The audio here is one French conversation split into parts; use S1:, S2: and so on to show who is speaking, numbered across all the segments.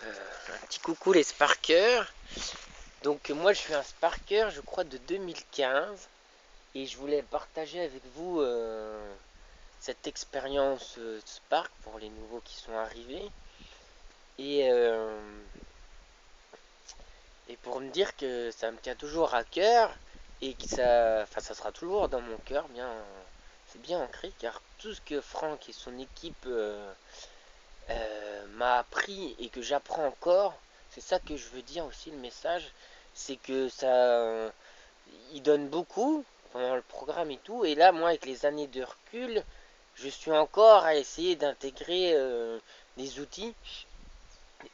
S1: Un petit coucou les Sparkers. Donc moi je suis un Sparker je crois de 2015 et je voulais partager avec vous cette expérience Spark pour les nouveaux qui sont arrivés et, euh, et pour me dire que ça me tient toujours à cœur et que ça sera toujours dans mon cœur bien, c'est bien ancré car tout ce que Franck et son équipe m'a appris et que j'apprends encore, c'est ça que je veux dire aussi le message, c'est que ça, il donne beaucoup pendant le programme et tout, et là moi avec les années de recul, je suis encore à essayer d'intégrer des outils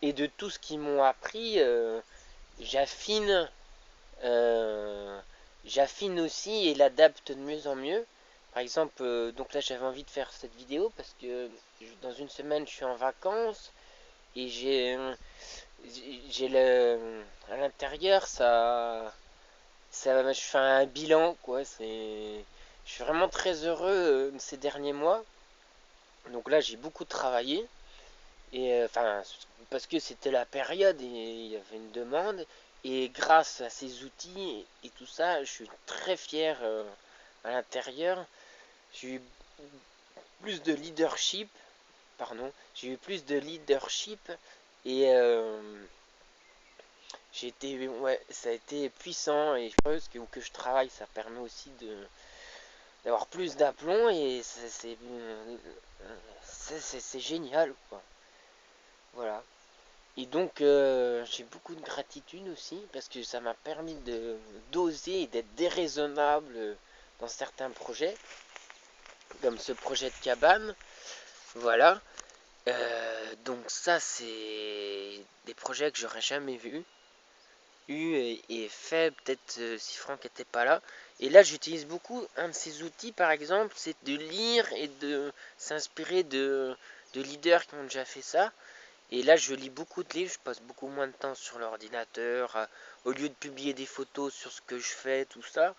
S1: et de tout ce qu'ils m'ont appris, j'affine, euh, j'affine aussi et l'adapte de mieux en mieux. Par exemple, donc là j'avais envie de faire cette vidéo parce que dans une semaine je suis en vacances et j'ai le à l'intérieur ça je fais un bilan quoi, je suis vraiment très heureux ces derniers mois. Donc là j'ai beaucoup travaillé et enfin parce que c'était la période et il y avait une demande et grâce à ces outils et tout ça je suis très fier à l'intérieur. J'ai eu plus de leadership, pardon, j'ai eu plus de leadership et j'ai été, ouais, ça a été puissant et je pense que où que je travaille, ça permet aussi d'avoir plus d'aplomb et c'est génial, quoi. Voilà. Et donc, j'ai beaucoup de gratitude aussi parce que ça m'a permis de d'oser et d'être déraisonnable dans certains projets, comme ce projet de cabane. Voilà. Donc ça, c'est des projets que j'aurais jamais vus et fait peut-être si Franck n'était pas là. Et là, j'utilise beaucoup un de ces outils, par exemple, c'est de lire et de s'inspirer de leaders qui ont déjà fait ça. Et là, je lis beaucoup de livres, je passe beaucoup moins de temps sur l'ordinateur. Au lieu de publier des photos sur ce que je fais, tout ça,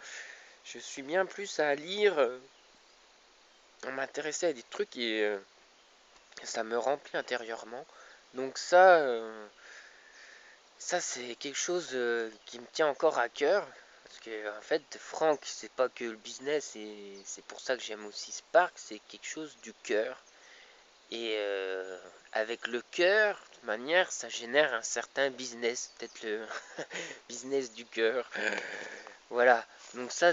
S1: je suis bien plus à lire, à m'intéresser à des trucs et ça me remplit intérieurement. Donc ça, c'est quelque chose qui me tient encore à cœur. Parce que, en fait, Franck, c'est pas que le business, et c'est pour ça que j'aime aussi Spark, c'est quelque chose du cœur. Et avec le cœur, de toute manière, ça génère un certain business, peut-être le business du cœur. Voilà, donc ça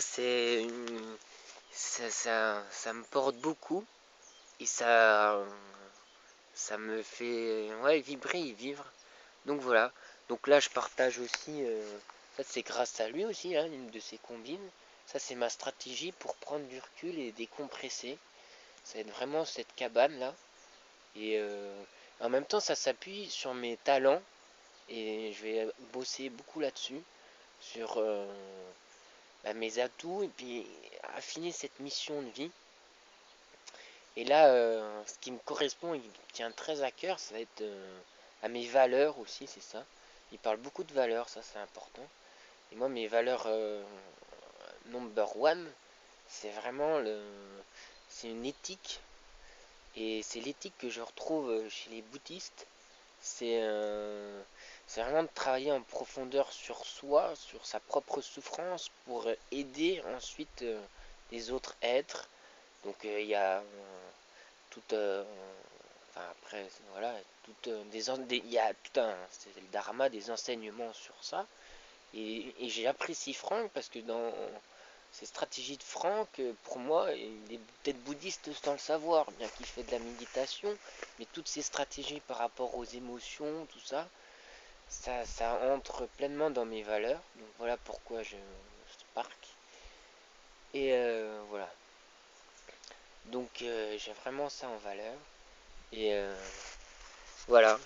S1: me porte beaucoup et ça me fait ouais, vibrer et vivre. Donc voilà. Donc là, je partage aussi. Ça, c'est grâce à lui aussi, hein, une de ses combines. Ça, c'est ma stratégie pour prendre du recul et décompresser. Ça va être vraiment cette cabane là. Et en même temps, ça s'appuie sur mes talents. Et je vais bosser beaucoup là-dessus. Sur bah, mes atouts. Et puis affiner cette mission de vie. Et là, ce qui me correspond et qui me tient très à cœur, ça va être à mes valeurs aussi, c'est ça. Il parle beaucoup de valeurs, ça c'est important. Et moi, mes valeurs number one, c'est vraiment c'est une éthique. Et c'est l'éthique que je retrouve chez les bouddhistes. C'est c'est vraiment de travailler en profondeur sur soi, sur sa propre souffrance, pour aider ensuite les autres êtres. Donc il y a tout enfin après voilà il y a tout un c'est le dharma des enseignements sur ça et j'apprécie Franck parce que dans ces stratégies de Franck pour moi il est peut-être bouddhiste sans le savoir bien qu'il fait de la méditation mais toutes ces stratégies par rapport aux émotions tout ça ça entre pleinement dans mes valeurs donc voilà pourquoi je Spark et voilà donc j'ai vraiment ça en valeur et voilà.